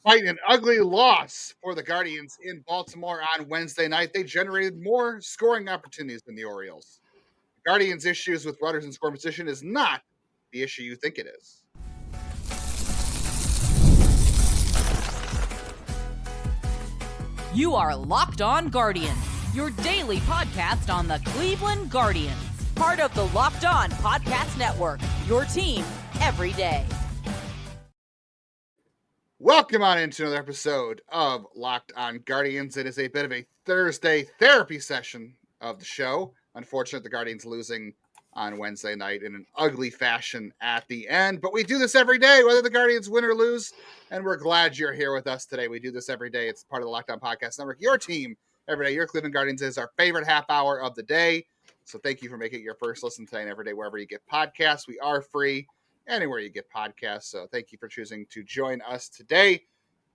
Despite an ugly loss for the Guardians in Baltimore on Wednesday night, they generated more scoring opportunities than the Orioles. The Guardians' issues with runners in scoring position is not the issue you think it is. You are Locked On Guardians, your daily podcast on the Cleveland Guardians. Part of the Locked On Podcast Network, your team every day. Welcome on into another episode of Locked On Guardians. It is a bit of a Thursday therapy session of the show. Unfortunately, the Guardians losing on Wednesday night in an ugly fashion at the end. But we do this every day, whether the Guardians win or lose. And we're glad you're here with us today. We do this every day. It's part of the Locked On Podcast Network. Your team every day. Your Cleveland Guardians is our favorite half hour of the day. So thank you for making it your first listen today and every day, wherever you get podcasts. We are free anywhere you get podcasts. So thank you for choosing to join us today.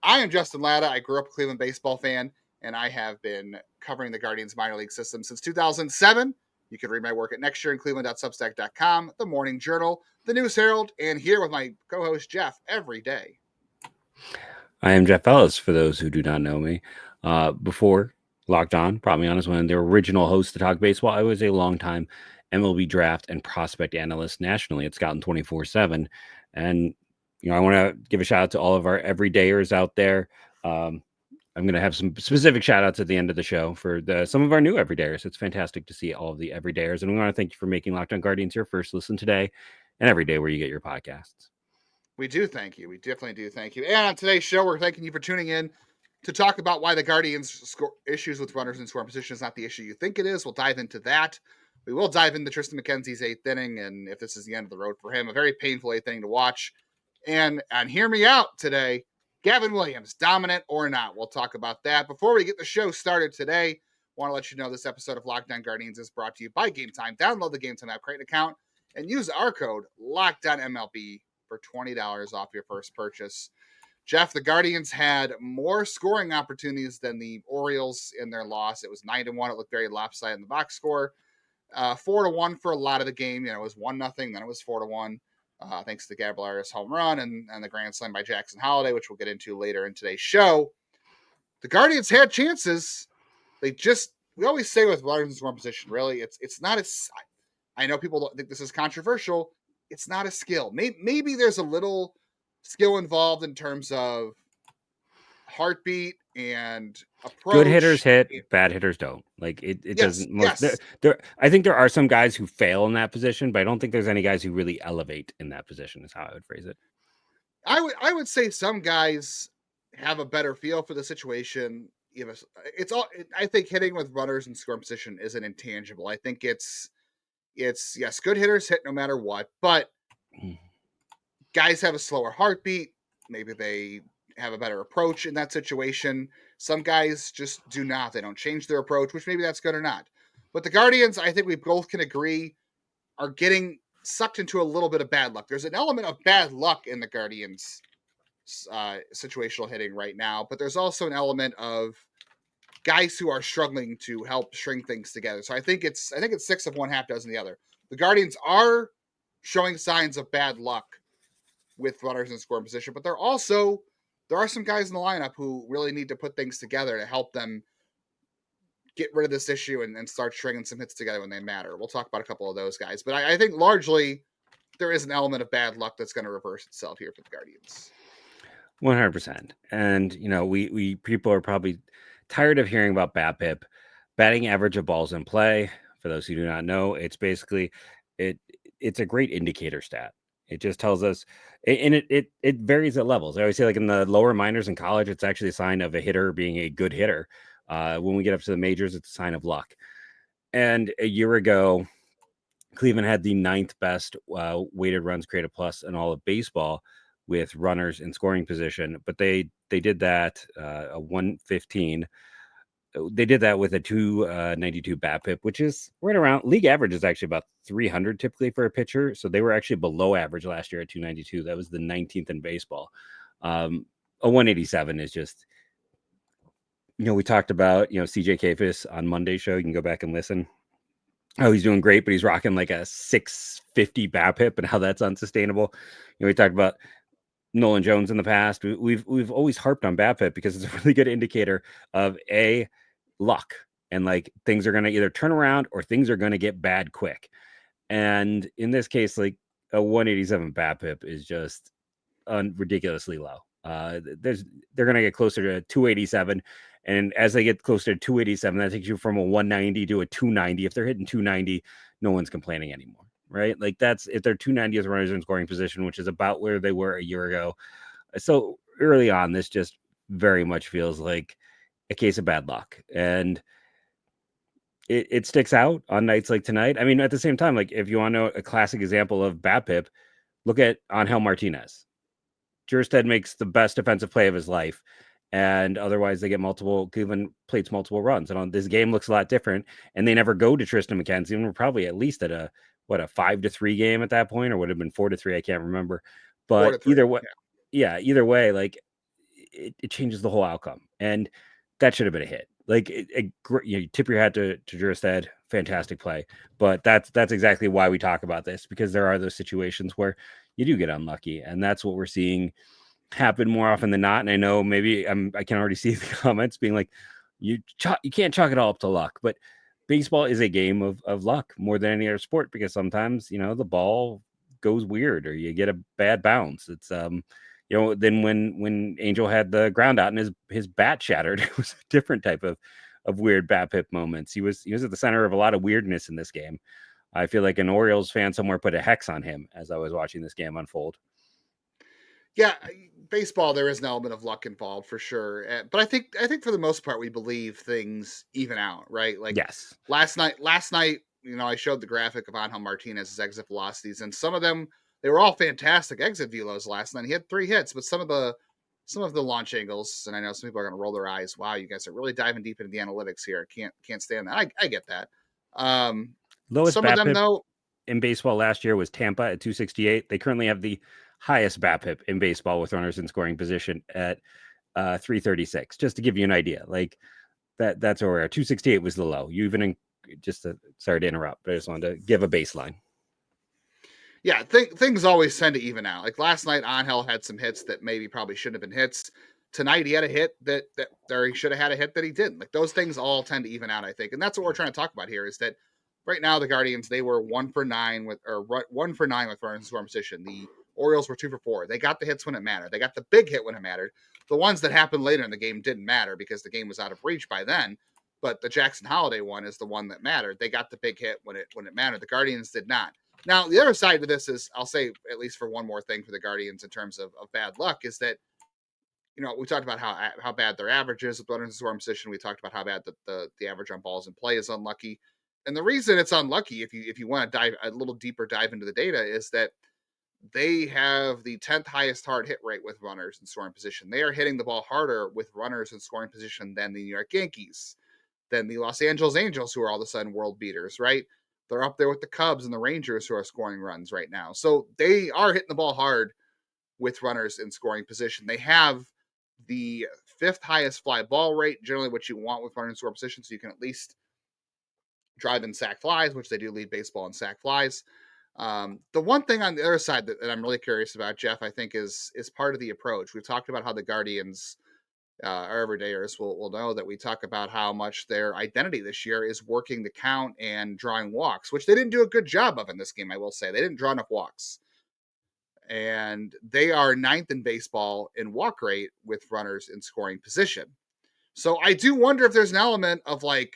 I am Justin Lada. I grew up a Cleveland baseball fan, and I have been covering the Guardians minor league system since 2007. You can read my work at nextyearincleveland.substack.com, the Morning Journal, the News Herald, and here with my co-host Jeff every day. I am Jeff Ellis, for those who do not know me. Before Locked On, probably honest, one of the original hosts to talk baseball, I was a longtime MLB draft and prospect analyst nationally at Scout 24/7. And, I want to give a shout out to all of our everydayers out there. I'm going to have some specific shout outs at the end of the show for some of our new everydayers. It's fantastic to see all of the everydayers. And we want to thank you for making Locked On Guardians your first listen today and every day where you get your podcasts. We do thank you. We definitely do thank you. And on today's show, we're thanking you for tuning in to talk about why the Guardians' issues with runners in scoring position is not the issue you think it is. We'll dive into that. We will dive into Triston McKenzie's eighth inning, and if this is the end of the road for him, a very painful eighth inning to watch. And hear me out today, Gavin Williams, dominant or not. We'll talk about that. Before we get the show started today, I want to let you know this episode of Locked On Guardians is brought to you by Game Time. Download the Game Time app, create an account, and use our code LOCKEDONMLB for $20 off your first purchase. Jeff, the Guardians had more scoring opportunities than the Orioles in their loss. It was 9-1. It looked very lopsided in the box score. 4-1 for a lot of the game. It was 1-0, then it was 4-1. Thanks to Gabriel's home run and the grand slam by Jackson Holliday, which we'll get into later in today's show. The Guardians had chances. We always say with runners in scoring position, really, it's not as, I know people don't think this is controversial. It's not a skill. Maybe there's a little skill involved in terms of heartbeat and approach. Good hitters hit, bad hitters don't. Like it Yes, doesn't. yes. I think there are some guys who fail in that position, but I don't think there's any guys who really elevate in that position. Is how I would phrase it. I would say some guys have a better feel for the situation. I think hitting with runners in scoring position is an intangible. I think it's yes, good hitters hit no matter what, but guys have a slower heartbeat. Maybe they have a better approach in that situation. Some guys just do not. They don't change their approach, which maybe that's good or not. But the Guardians, I think we both can agree, are getting sucked into a little bit of bad luck. There's an element of bad luck in the Guardians' situational hitting right now, but there's also an element of guys who are struggling to help string things together. So I think it's 6 of one, half dozen the other. The Guardians are showing signs of bad luck with runners in scoring position, but there are some guys in the lineup who really need to put things together to help them get rid of this issue and start stringing some hits together when they matter. We'll talk about a couple of those guys, but I think largely there is an element of bad luck that's going to reverse itself here for the Guardians. 100%. And, we people are probably tired of hearing about BABIP, batting average of balls in play. For those who do not know, it's basically, it's a great indicator stat. It just tells us, and it varies at levels. I always say, like in the lower minors in college, it's actually a sign of a hitter being a good hitter. When we get up to the majors, it's a sign of luck. And a year ago, Cleveland had the 9th best weighted runs created plus in all of baseball with runners in scoring position. But they did that a 115. They did that with a 292 BABIP, which is right around league average is actually about 300 typically for a pitcher. So they were actually below average last year at 292. That was the 19th in baseball. A 187 is just, we talked about, CJ Kafis on Monday's show. You can go back and listen. Oh, he's doing great, but he's rocking like a 650 BABIP and how that's unsustainable. We talked about Nolan Jones in the past. We've always harped on BABIP because it's a really good indicator of luck, and like things are going to either turn around or things are going to get bad quick. And in this case, like a 187 BABIP is just ridiculously low. They're going to get closer to 287, and as they get closer to 287, that takes you from a 190 to a 290. If they're hitting 290, no one's complaining anymore, right? Like that's if they're 290 as runners in scoring position, which is about where they were a year ago. So early on, this just very much feels like a case of bad luck, and it sticks out on nights like tonight. I mean, at the same time, like if you want to know a classic example of BABIP, look at Angel Martinez. Juristed makes the best defensive play of his life, and otherwise they get Cleveland plates multiple runs. And on this game looks a lot different, and they never go to Triston McKenzie, and we're probably at least at a 5-3 game at that point, or would have been 4-3. I can't remember, but 4-3, either way, either way, like it changes the whole outcome, and that should have been a hit. Like you tip your hat to Juristed, fantastic play, but that's exactly why we talk about this, because there are those situations where you do get unlucky, and that's what we're seeing happen more often than not. And I know maybe I can already see the comments being like, you can't chalk it all up to luck, but baseball is a game of luck more than any other sport, because sometimes the ball goes weird or you get a bad bounce. It's then when Angel had the ground out and his bat shattered, it was a different type of weird BABIP moments. He was at the center of a lot of weirdness in this game. I feel like an Orioles fan somewhere put a hex on him as I was watching this game unfold. Yeah, baseball, there is an element of luck involved for sure. But I think for the most part, we believe things even out, right? Like yes, last night, I showed the graphic of Angel Martinez's exit velocities, and some of them, they were all fantastic exit velos last night. He had 3 hits, but some of the launch angles, and I know some people are going to roll their eyes. Wow, you guys are really diving deep into the analytics here. Can't stand that. I get that. Lowest Some BABIP of them though in baseball last year was Tampa at 268. They currently have the highest BABIP in baseball with runners in scoring position at 336. Just to give you an idea, like that's where we are. 268 was the low. You even sorry to interrupt, but I just wanted to give a baseline. Yeah, things always tend to even out. Like last night, Angel had some hits that maybe probably shouldn't have been hits. Tonight, he had a hit that he should have had a hit that he didn't. Like those things all tend to even out, I think, and that's what we're trying to talk about here. Is that right now the Guardians, they were 1 for 9 with runners in scoring position. The Orioles were 2 for 4. They got the hits when it mattered. They got the big hit when it mattered. The ones that happened later in the game didn't matter because the game was out of reach by then. But the Jackson Holiday one is the one that mattered. They got the big hit when it mattered. The Guardians did not. Now, the other side to this is, I'll say at least for one more thing for the Guardians in terms of bad luck, is that, we talked about how bad their average is with runners in scoring position. We talked about how bad the average on balls in play is unlucky. And the reason it's unlucky, if you want to dive a little deeper dive into the data, is that they have the 10th highest hard hit rate with runners in scoring position. They are hitting the ball harder with runners in scoring position than the New York Yankees, than the Los Angeles Angels, who are all of a sudden world beaters, right? They're up there with the Cubs and the Rangers, who are scoring runs right now. So they are hitting the ball hard with runners in scoring position. They have the 5th highest fly ball rate, generally what you want with runners in scoring position, so you can at least drive in sack flies, which they do lead baseball in sack flies. The one thing on the other side that I'm really curious about, Jeff, I think is part of the approach. We've talked about how the Guardians, our everydayers will know that we talk about how much their identity this year is working the count and drawing walks, which they didn't do a good job of in this game, I will say. They didn't draw enough walks. And they are 9th in baseball in walk rate with runners in scoring position. So I do wonder if there's an element of like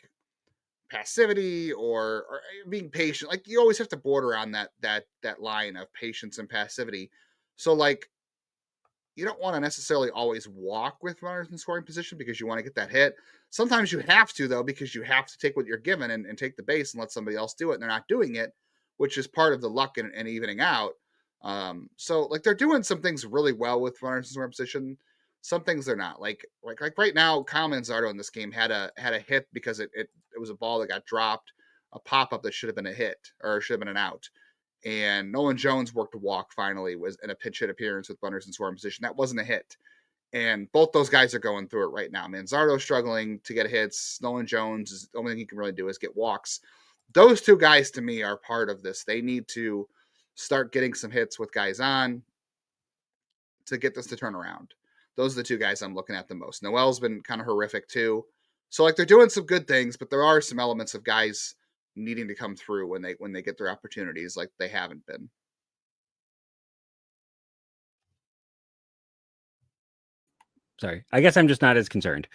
passivity or being patient. Like you always have to border on that line of patience and passivity. So like you don't want to necessarily always walk with runners in scoring position because you want to get that hit. Sometimes you have to, though, because you have to take what you're given and take the base and let somebody else do it. And they're not doing it, which is part of the luck and evening out. So like they're doing some things really well with runners in scoring position. Some things they're not. Like right now, Kyle Manzardo in this game had a hit because it was a ball that got dropped, a pop-up that should have been a hit or should have been an out. And Nolan Jones worked a walk finally, was in a pinch hit appearance with runners in scoring position. That wasn't a hit. And both those guys are going through it right now. Manzardo's struggling to get hits. Nolan Jones, is the only thing he can really do is get walks. Those two guys, to me, are part of this. They need to start getting some hits with guys on. to get this to turn around. Those are the two guys I'm looking at the most. Noel's been kind of horrific too. So like they're doing some good things, but there are some elements of guys needing to come through when they get their opportunities like they haven't been. Sorry, I guess I'm just not as concerned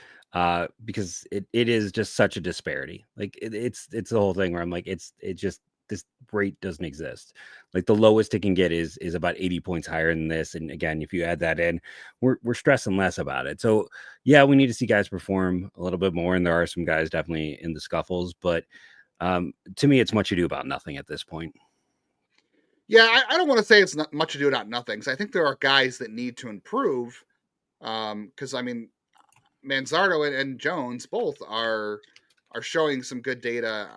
because it is just such a disparity. Like it's the whole thing where I'm like, it just this rate doesn't exist. Like the lowest it can get is about 80 points higher than this. And again, if you add that in, we're stressing less about it. So yeah, we need to see guys perform a little bit more. And there are some guys definitely in the scuffles, but to me, it's much ado about nothing at this point. Yeah, I don't want to say it's not much ado about nothing. So I think there are guys that need to improve. Because I mean, Manzardo and Jones both are showing some good data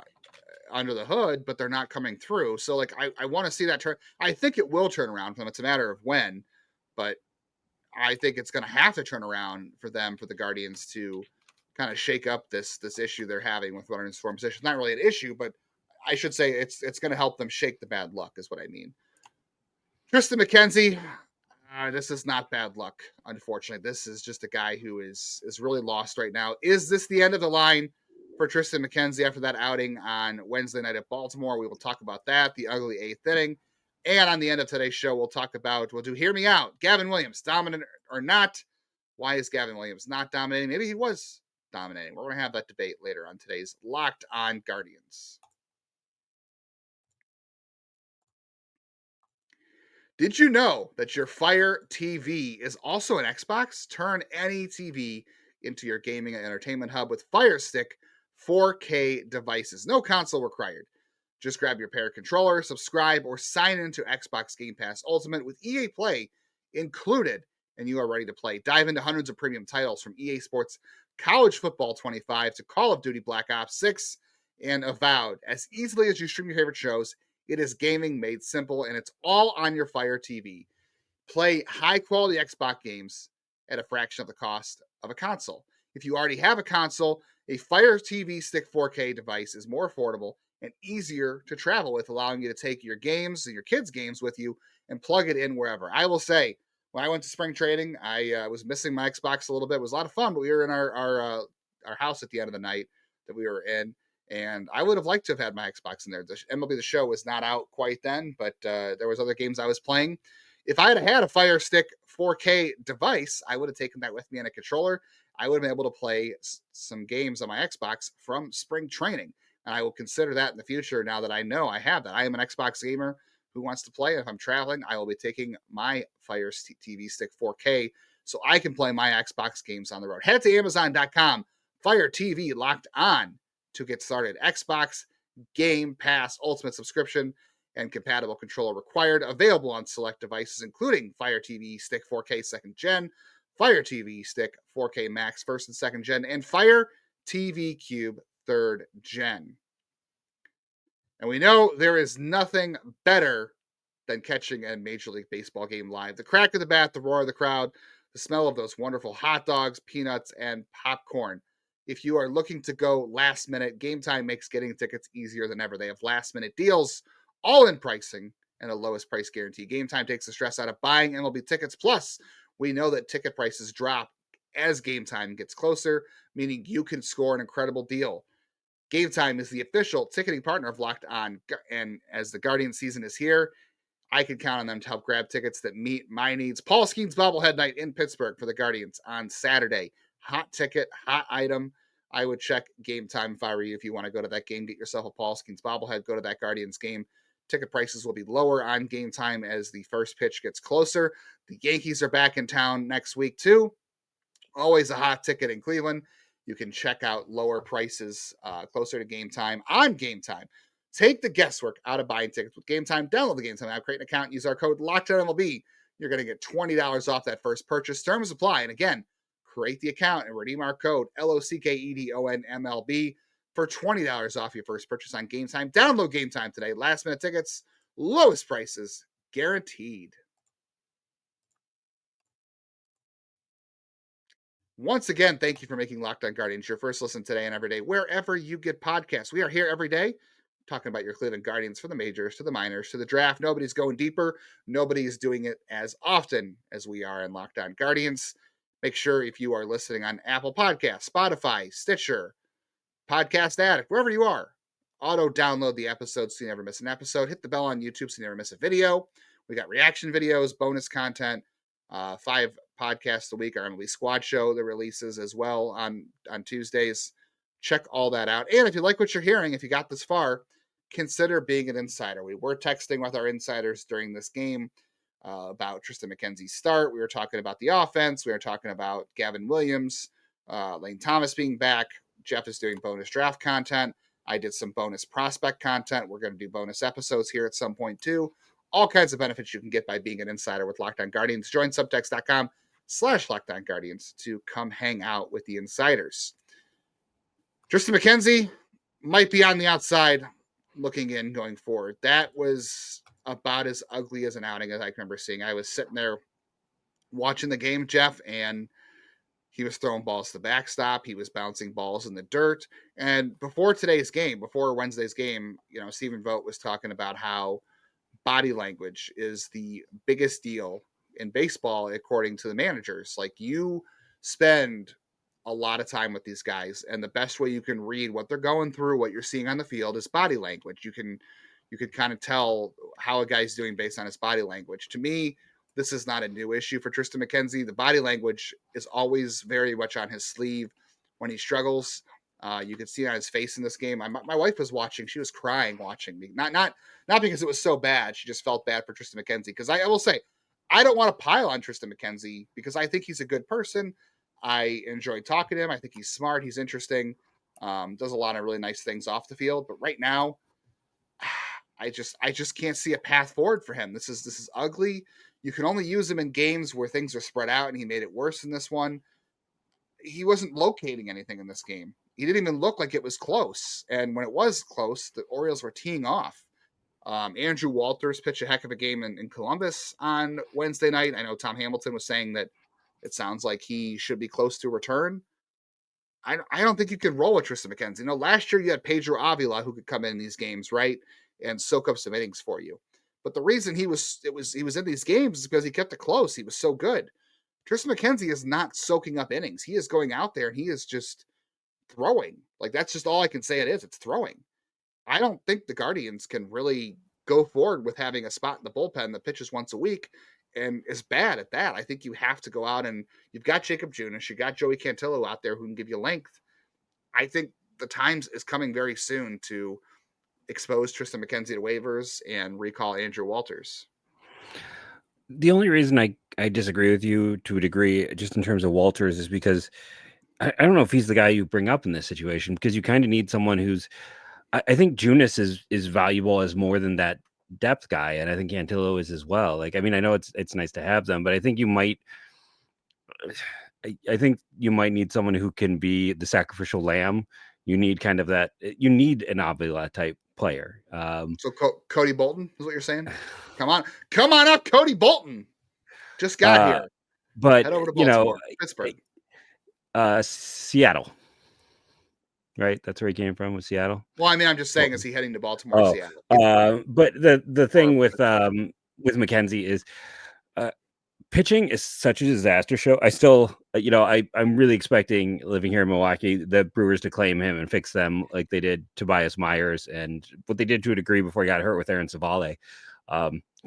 under the hood, but they're not coming through. So like I want to see that turn. I think it will turn around for them. It's a matter of when, but I think it's going to have to turn around for the Guardians to kind of shake up this issue they're having with runner in scoring position. It's not really an issue, but I should say it's going to help them shake the bad luck is what I mean. Triston McKenzie, this is not bad luck, unfortunately. This is just a guy who is really lost right now. Is this the end of the line for Triston McKenzie after that outing on Wednesday night at Baltimore? We will talk about that, the ugly eighth inning. And on the end of today's show, we'll do Hear Me Out. Gavin Williams, dominant or not? Why is Gavin Williams not dominating? Maybe he was dominating. We're going to have that debate later on today's Locked On Guardians. Did you know that your Fire TV is also an Xbox? Turn any TV into your gaming and entertainment hub with Fire Stick 4K devices. No console required. Just grab your pair controller, subscribe, or sign into Xbox Game Pass Ultimate with EA Play included, and you are ready to play. Dive into hundreds of premium titles from EA Sports College Football 25 to Call of Duty Black Ops 6 and Avowed as easily as you stream your favorite shows. It is gaming made simple, and it's all on your Fire TV. Play high-quality Xbox games at a fraction of the cost of a console. If you already have a console, a Fire TV Stick 4K device is more affordable and easier to travel with, allowing you to take your games and your kids' games with you and plug it in wherever. I will say, when I went to spring training, I was missing my Xbox a little bit. It was a lot of fun, but we were in our house at the end of the night that we were in. And I would have liked to have had my Xbox in there. The MLB The Show was not out quite then, but there was other games I was playing. If I had a Fire Stick 4K device, I would have taken that with me on a controller. I would have been able to play some games on my Xbox from spring training. And I will consider that in the future now that I know I have that. I am an Xbox gamer who wants to play. If I'm traveling, I will be taking my Fire TV Stick 4K so I can play my Xbox games on the road. Head to Amazon.com, Fire TV Locked On, to get started. Xbox Game Pass Ultimate subscription and compatible controller required. Available on select devices, including Fire TV Stick 4K 2nd Gen, Fire TV Stick 4K Max 1st and 2nd Gen, and Fire TV Cube 3rd Gen. And we know there is nothing better than catching a Major League Baseball game live. The crack of the bat, the roar of the crowd, the smell of those wonderful hot dogs, peanuts, and popcorn. If you are looking to go last minute, Game Time makes getting tickets easier than ever. They have last minute deals, all in pricing, and a lowest price guarantee. Game Time takes the stress out of buying MLB tickets. Plus, we know that ticket prices drop as Game Time gets closer, meaning you can score an incredible deal. Game Time is the official ticketing partner of Locked On, and as the Guardian season is here, I can count on them to help grab tickets that meet my needs. Paul Skeens bobblehead night in Pittsburgh for the Guardians on Saturday. Hot ticket, hot item. I would check Game Time if I were you. If you want to go to that game, get yourself a Paul Skeens bobblehead, go to that Guardians game. Ticket prices will be lower on Game Time as the first pitch gets closer. The Yankees are back in town next week too. Always a hot ticket in Cleveland. You can check out lower prices closer to Game Time on Game Time. Take the guesswork out of buying tickets with Game Time. Download the Game Time app, create an account, use our code LOCKEDONMLB. You're going to get $20 off that first purchase. Terms apply. And again, create the account and redeem our code LOCKEDONMLB for $20 off your first purchase on Game Time. Download Game Time today. Last minute tickets, lowest prices, guaranteed. Once again, thank you for making Locked On Guardians your first listen today and every day, wherever you get podcasts. We are here every day talking about your Cleveland Guardians, from the majors to the minors to the draft. Nobody's going deeper. Nobody's doing it as often as we are in Locked On Guardians. Make sure if you are listening on Apple Podcasts, Spotify, Stitcher, Podcast Addict, wherever you are, auto download the episodes so you never miss an episode. Hit the bell on YouTube so you never miss a video. We got reaction videos, bonus content, 5 podcasts a week. Our MLB Squad show that releases as well on Tuesdays. Check all that out. And if you like what you're hearing, if you got this far, consider being an insider. We were texting with our insiders during this game about Triston McKenzie's start. We were talking about the offense. We were talking about Gavin Williams, Lane Thomas being back. Jeff is doing bonus draft content. I did some bonus prospect content. We're going to do bonus episodes here at some point too. All kinds of benefits you can get by being an insider with Locked On Guardians. Join subtext.com/Locked On Guardians to come hang out with the insiders. Triston McKenzie might be on the outside looking in going forward. That was about as ugly as an outing as I can remember seeing. I was sitting there watching the game, Jeff, and he was throwing balls to the backstop. He was bouncing balls in the dirt. And before today's game, before Wednesday's game, Stephen Vogt was talking about how body language is the biggest deal in baseball, according to the managers. Like, you spend a lot of time with these guys, and the best way you can read what they're going through, what you're seeing on the field, is body language. You can kind of tell how a guy's doing based on his body language. To me, this is not a new issue for Triston McKenzie. The body language is always very much on his sleeve when he struggles. You could see it on his face in this game. My wife was watching. She was crying watching me. Not because it was so bad. She just felt bad for Triston McKenzie. Because I will say, I don't want to pile on Triston McKenzie because I think he's a good person. I enjoy talking to him. I think he's smart. He's interesting. Does a lot of really nice things off the field. But right now, I just can't see a path forward for him. This is ugly. You can only use him in games where things are spread out, and he made it worse in this one. He wasn't locating anything in this game. He didn't even look like it was close. And when it was close, the Orioles were teeing off. Andrew Walters pitched a heck of a game in Columbus on Wednesday night. I know Tom Hamilton was saying that it sounds like he should be close to return. I don't think you can roll with Triston McKenzie. Last year you had Pedro Avila who could come in these games, right, and soak up some innings for you. But the reason he was in these games is because he kept it close. He was so good. Triston McKenzie is not soaking up innings. He is going out there and he is just throwing. Like, that's just all I can say it is. It's throwing. I don't think the Guardians can really go forward with having a spot in the bullpen that pitches once a week and is bad at that. I think you have to go out, and you've got Jacob Junis, you got Joey Cantillo out there who can give you length. I think the time is coming very soon to expose Triston McKenzie to waivers and recall Andrew Walters. The only reason I disagree with you to a degree, just in terms of Walters, is because I don't know if he's the guy you bring up in this situation, because you kind of need someone who's, I think Junis is valuable as more than that depth guy, and I think Cantillo is as well. Like, I mean, I know it's nice to have them, but I think you might need someone who can be the sacrificial lamb. You need kind of that. You need an Avila type player. So Cody Bolton is what you're saying? Come on up, Cody Bolton. Just got here. But head over to Baltimore, Pittsburgh, Seattle. Right, that's where he came from, was Seattle. Well, I mean, I'm just saying, is he heading to Baltimore or Seattle? But the thing with McKenzie is pitching is such a disaster show. I still, I'm really expecting, living here in Milwaukee, the Brewers to claim him and fix them like they did Tobias Myers and what they did to a degree before he got hurt with Aaron Savale.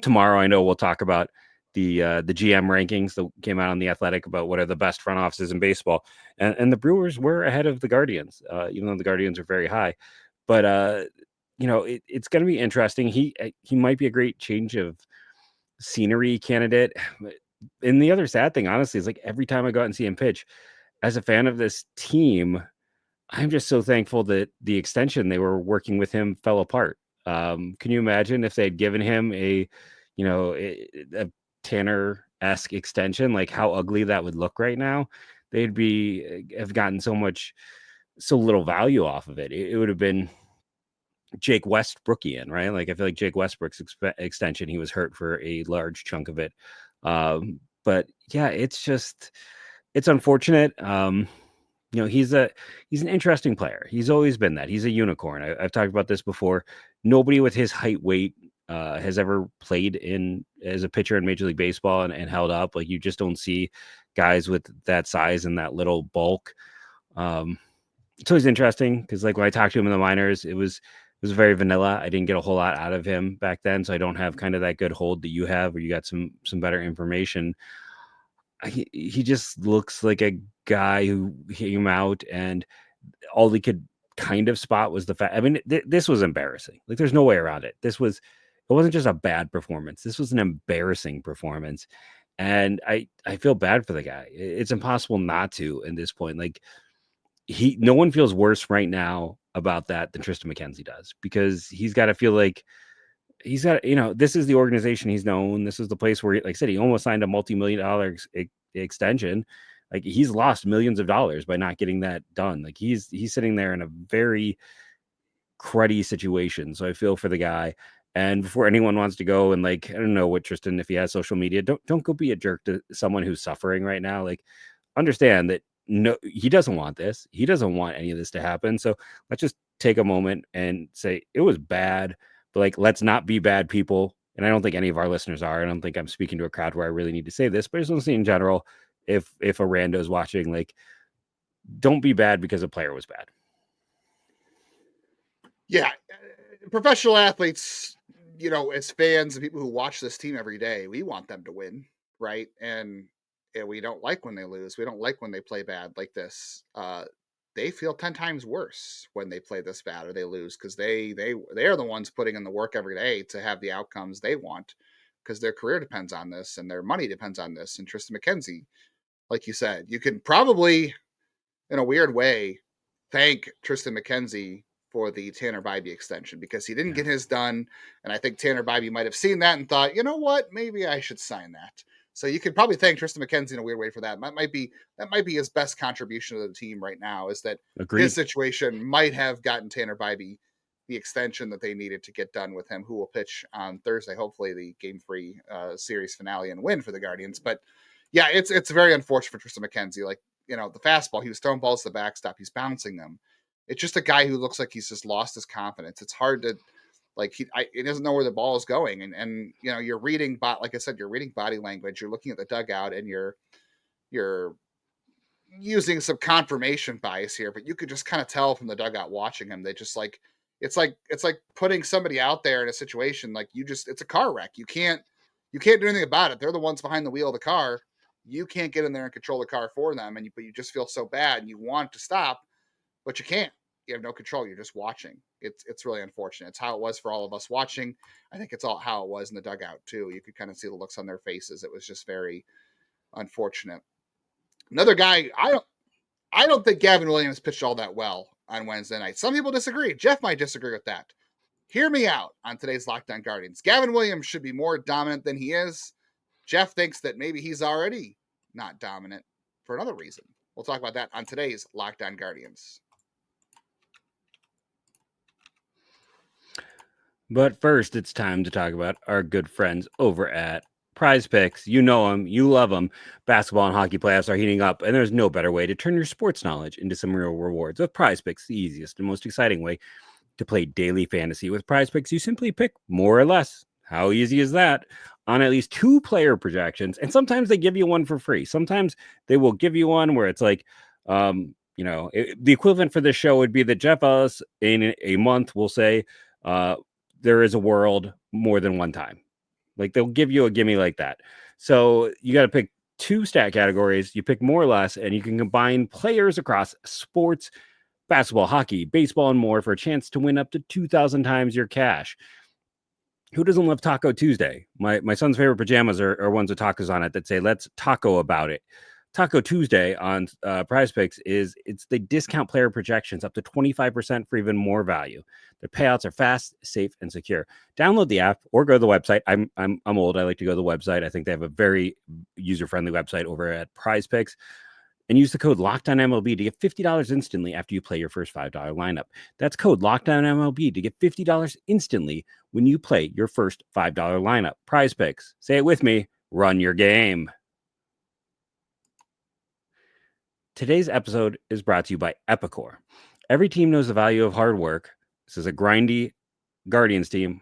Tomorrow, I know we'll talk about the GM rankings that came out on The Athletic about what are the best front offices in baseball. And the Brewers were ahead of the Guardians, even though the Guardians are very high. But, it's going to be interesting. He might be a great change of scenery candidate. And the other sad thing, honestly, is like every time I go out and see him pitch, as a fan of this team, I'm just so thankful that the extension they were working with him fell apart. Can you imagine if they had given him a Tanner-esque extension, like how ugly that would look right now? They'd have gotten so little value off of it. It would have been Jake Westbrookian, right? Like, I feel like Jake Westbrook's extension, he was hurt for a large chunk of it. But yeah, it's unfortunate. he's an interesting player. He's always been that. He's a unicorn. I've talked about this before. Nobody with his height, weight has ever played as a pitcher in Major League Baseball and held up. Like, you just don't see guys with that size and that little bulk. It's always interesting because, like, when I talked to him in the minors, it was very vanilla. I didn't get a whole lot out of him back then, so I don't have kind of that good hold that you have, where you got some better information. He just looks like a guy who came out and all he could kind of spot was the fact. I mean, this was embarrassing. Like, there's no way around it. It wasn't just a bad performance. This was an embarrassing performance. And I feel bad for the guy. It's impossible not to in this point. Like, no one feels worse right now about that than Triston McKenzie does, because he's got to feel like he's got, this is the organization he's known. This is the place where, like I said, he almost signed a multi-million-dollar extension. Like, he's lost millions of dollars by not getting that done. Like, he's sitting there in a very cruddy situation. So I feel for the guy. And before anyone wants to go and, like, I don't know what Triston, if he has social media, don't go be a jerk to someone who's suffering right now. Like, understand that no, he doesn't want this. He doesn't want any of this to happen. So let's just take a moment and say it was bad, but, like, let's not be bad people. And I don't think any of our listeners are. I don't think I'm speaking to a crowd where I really need to say this, but I just want to say in general, if a rando is watching, like, don't be bad because a player was bad. Yeah. Professional athletes, as fans and people who watch this team every day, we want them to win, right? And we don't like when they lose. We don't like when they play bad like this. They feel 10 times worse when they play this bad or they lose, because they are the ones putting in the work every day to have the outcomes they want, because their career depends on this and their money depends on this. And Triston McKenzie, like you said, you can probably, in a weird way, thank Triston McKenzie for the Tanner Bibee extension, because he didn't get his done. And I think Tanner Bibee might have seen that and thought, you know what, maybe I should sign that. So you could probably thank Triston McKenzie in a weird way for that. That might be his best contribution to the team right now, is that his situation might have gotten Tanner Bibee the extension that they needed to get done with him, who will pitch on Thursday, hopefully the Game 3 series finale, and win for the Guardians. But yeah, it's very unfortunate for Triston McKenzie. Like, the fastball, he was throwing balls to the backstop, he's bouncing them. It's just a guy who looks like he's just lost his confidence. It's hard to, like, he doesn't know where the ball is going. And you're reading, like I said, you're reading body language. You're looking at the dugout and you're using some confirmation bias here, but you could just kind of tell from the dugout watching him. They just, like, it's like putting somebody out there in a situation, like, it's a car wreck. You can't do anything about it. They're the ones behind the wheel of the car. You can't get in there and control the car for them. But you just feel so bad and you want to stop, but you can't. You have no control. You're just watching. It's really unfortunate. It's how it was for all of us watching. I think it's all how it was in the dugout too. You could kind of see the looks on their faces. It was just very unfortunate. Another guy, I don't think Gavin Williams pitched all that well on Wednesday night. Some people disagree. Jeff might disagree with that. Hear me out on today's Locked On Guardians. Gavin Williams should be more dominant than he is. Jeff thinks that maybe he's already not dominant for another reason. We'll talk about that on today's Locked On Guardians. But first, it's time to talk about our good friends over at Prize Picks. You know them, you love them. Basketball and hockey playoffs are heating up, and there's no better way to turn your sports knowledge into some real rewards. With Prize Picks, the easiest and most exciting way to play daily fantasy. With Prize Picks, you simply pick more or less. How easy is that? On at least 2 player projections, and sometimes they give you one for free. Sometimes they will give you one where it's like, the equivalent for this show would be that Jeff Ellis in a month will say, there is a world more than one time. Like, they'll give you a gimme like that. So you got to pick 2 stat categories. You pick more or less, and you can combine players across sports, basketball, hockey, baseball, and more for a chance to win up to 2,000 times your cash. Who doesn't love Taco Tuesday? My son's favorite pajamas are ones with tacos on it that say, let's taco about it. Taco Tuesday on Prize Picks they discount player projections up to 25% for even more value. Their payouts are fast, safe, and secure. Download the app or go to the website. I'm old. I like to go to the website. I think they have a very user-friendly website over at Prize Picks. And use the code LOCKEDONMLB to get $50 instantly after you play your first $5 lineup. That's code LOCKEDONMLB to get $50 instantly when you play your first $5 lineup. Prize Picks. Say it with me. Run your game. Today's episode is brought to you by Epicor. Every team knows the value of hard work. This is a grindy Guardians team,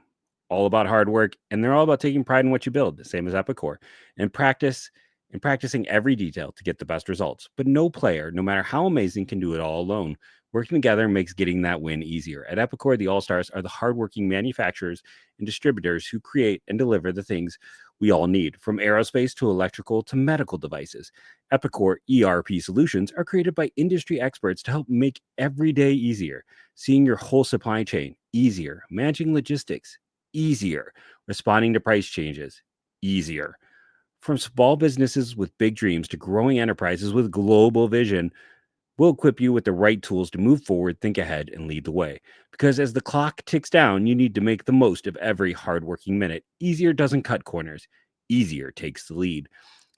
all about hard work, and they're all about taking pride in what you build, the same as Epicor, and practicing every detail to get the best results. But no player, no matter how amazing, can do it all alone. Working together makes getting that win easier. At Epicor, the All-Stars are the hardworking manufacturers and distributors who create and deliver the things we all need, from aerospace to electrical to medical devices. Epicor ERP solutions are created by industry experts to help make every day easier, seeing your whole supply chain easier, managing logistics easier, responding to price changes easier. From small businesses with big dreams to growing enterprises with global vision, we'll equip you with the right tools to move forward, think ahead, and lead the way. Because as the clock ticks down, you need to make the most of every hardworking minute. Easier doesn't cut corners. Easier takes the lead.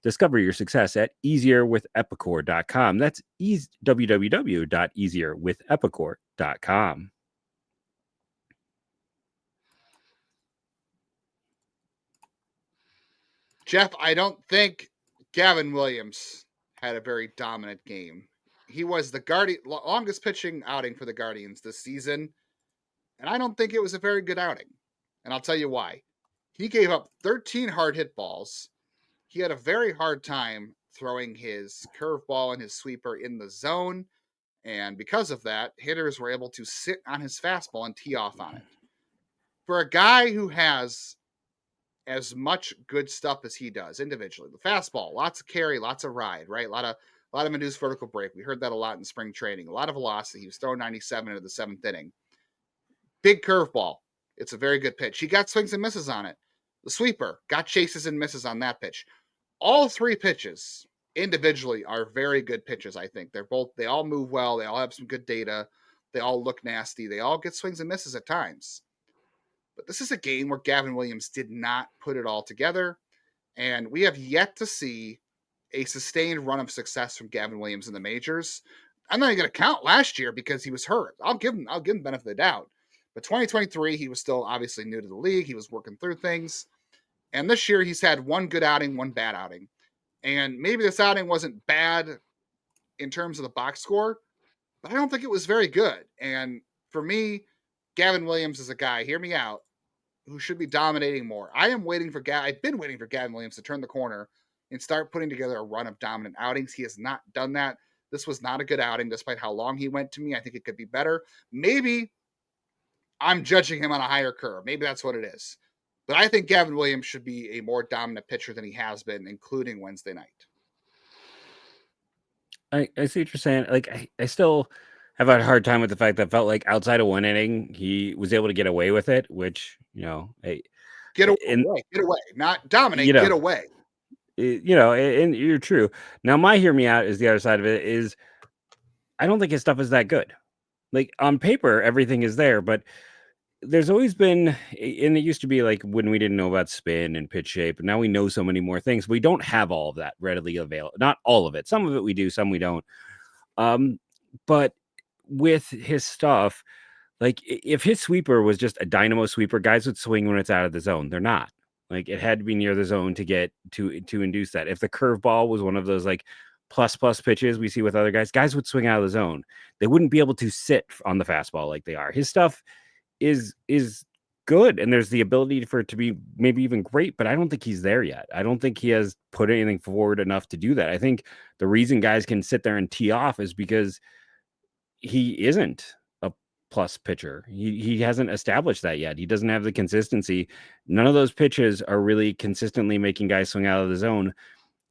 Discover your success at easierwithepicor.com. That's www.easierwithepicor.com. Jeff, I don't think Gavin Williams had a very dominant game. He was the longest pitching outing for the Guardians this season, and I don't think it was a very good outing. And I'll tell you why. He gave up 13 hard hit balls. He had a very hard time throwing his curveball and his sweeper in the zone, and because of that, hitters were able to sit on his fastball and tee off on it. For a guy who has as much good stuff as he does individually, the fastball, lots of carry, lots of ride, right? A lot of induced vertical break. We heard that a lot in spring training. A lot of velocity. He was throwing 97 into the 7th inning. Big curveball. It's a very good pitch. He got swings and misses on it. The sweeper got chases and misses on that pitch. All 3 pitches individually are very good pitches. I think they all move well. They all have some good data. They all look nasty. They all get swings and misses at times. But this is a game where Gavin Williams did not put it all together, and we have yet to see a sustained run of success from Gavin Williams in the majors. I'm not even going to count last year because he was hurt. I'll give him benefit of the doubt. But 2023, he was still obviously new to the league. He was working through things. And this year, he's had one good outing, one bad outing. And maybe this outing wasn't bad in terms of the box score, but I don't think it was very good. And for me, Gavin Williams is a guy, hear me out, who should be dominating more. I've been waiting for Gavin Williams to turn the corner and start putting together a run of dominant outings. He has not done that. This was not a good outing, despite how long he went to me. I think it could be better. Maybe I'm judging him on a higher curve. Maybe that's what it is. But I think Gavin Williams should be a more dominant pitcher than he has been, including Wednesday night. I see what you're saying. Like, I still have a hard time with the fact that felt like outside of one inning, he was able to get away with it, which, get away, not dominate, get away. And you're true. Now, my hear me out is the other side of it is I don't think his stuff is that good. Like, on paper, everything is there, but there's always been, and it used to be like when we didn't know about spin and pitch shape, and now we know so many more things. We don't have all of that readily available. Not all of it. Some of it we do, some we don't. But with his stuff, like if his sweeper was just a dynamo sweeper, guys would swing when it's out of the zone. They're not. Like it had to be near the zone to get to induce that. If the curveball was one of those like plus pitches we see with other guys would swing out of the zone. They wouldn't be able to sit on the fastball like they are. His stuff is good, and there's the ability for it to be maybe even great, but I don't think he's there yet. I don't think he has put anything forward enough to do that. I think the reason guys can sit there and tee off is because he isn't a plus pitcher. He hasn't established that yet. He doesn't have the consistency. None of those pitches are really consistently making guys swing out of the zone.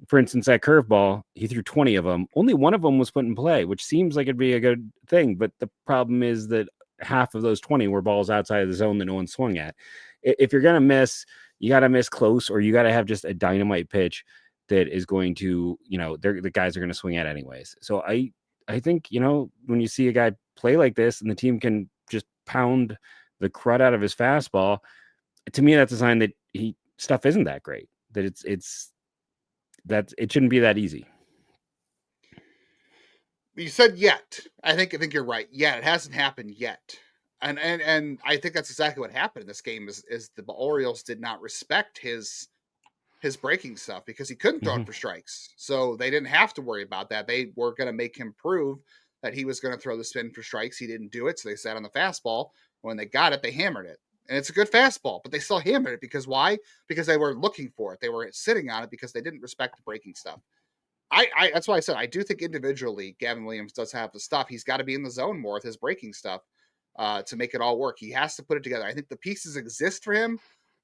For instance, that curveball, he threw 20 of them. Only one of them was put in play, which seems like it'd be a good thing. But the problem is that half of those 20 were balls outside of the zone that no one swung at. If you're going to miss, you got to miss close, or you got to have just a dynamite pitch that is going to, the guys are going to swing at anyways. So I think, when you see a guy play like this and the team can just pound the crud out of his fastball, to me, that's a sign that stuff isn't that great, that it shouldn't be that easy. You said yet. I think you're right. Yeah, it hasn't happened yet. And I think that's exactly what happened in this game is the Orioles did not respect his his breaking stuff because he couldn't throw it for strikes. So they didn't have to worry about that. They were going to make him prove that he was going to throw the spin for strikes. He didn't do it. So they sat on the fastball. When they got it, they hammered it. And it's a good fastball, but they still hammered it because why? Because they were looking for it. They were sitting on it because they didn't respect the breaking stuff. That's why I said I do think individually Gavin Williams does have the stuff. He's got to be in the zone more with his breaking stuff to make it all work. He has to put it together. I think the pieces exist for him,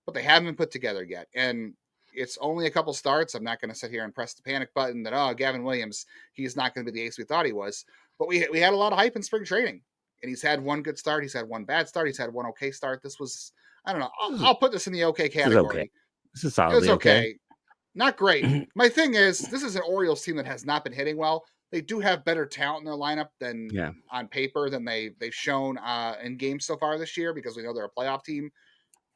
but they haven't been put together yet. And it's only a couple starts. I'm not going to sit here and press the panic button that, Gavin Williams, he's not going to be the ace we thought he was. But we had a lot of hype in spring training. And he's had one good start. He's had one bad start. He's had one okay start. This was, I don't know. I'll put this in the okay category. This is solidly it was okay. Not great. My thing is, this is an Orioles team that has not been hitting well. They do have better talent in their lineup than on paper than they've shown in games so far this year because we know they're a playoff team.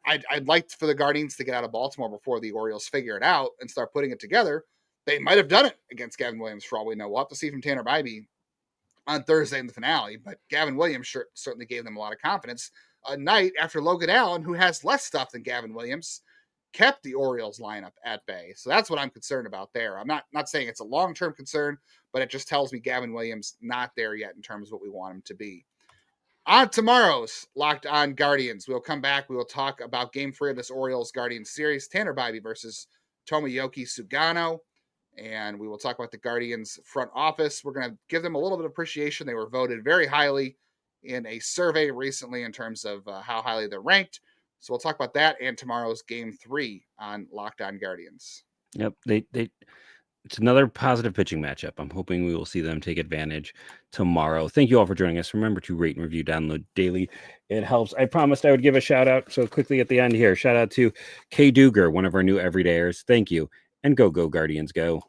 I'd like for the Guardians to get out of Baltimore before the Orioles figure it out and start putting it together. They might have done it against Gavin Williams for all we know. We'll have to see from Tanner Bybee on Thursday in the finale, but Gavin Williams certainly gave them a lot of confidence a night after Logan Allen, who has less stuff than Gavin Williams, kept the Orioles lineup at bay. So that's what I'm concerned about there. I'm not saying it's a long-term concern, but it just tells me Gavin Williams not there yet in terms of what we want him to be. On tomorrow's Locked On Guardians, we'll come back. We will talk about Game 3 of this Orioles-Guardians series, Tanner Bybee versus Tomoyoki Sugano. And we will talk about the Guardians front office. We're going to give them a little bit of appreciation. They were voted very highly in a survey recently in terms of how highly they're ranked. So we'll talk about that and tomorrow's Game 3 on Locked On Guardians. Yep, it's another positive pitching matchup. I'm hoping we will see them take advantage tomorrow. Thank you all for joining us. Remember to rate and review, download daily. It helps. I promised I would give a shout out. So quickly at the end here, shout out to Kay Duger, one of our new everydayers. Thank you. And go Guardians, go.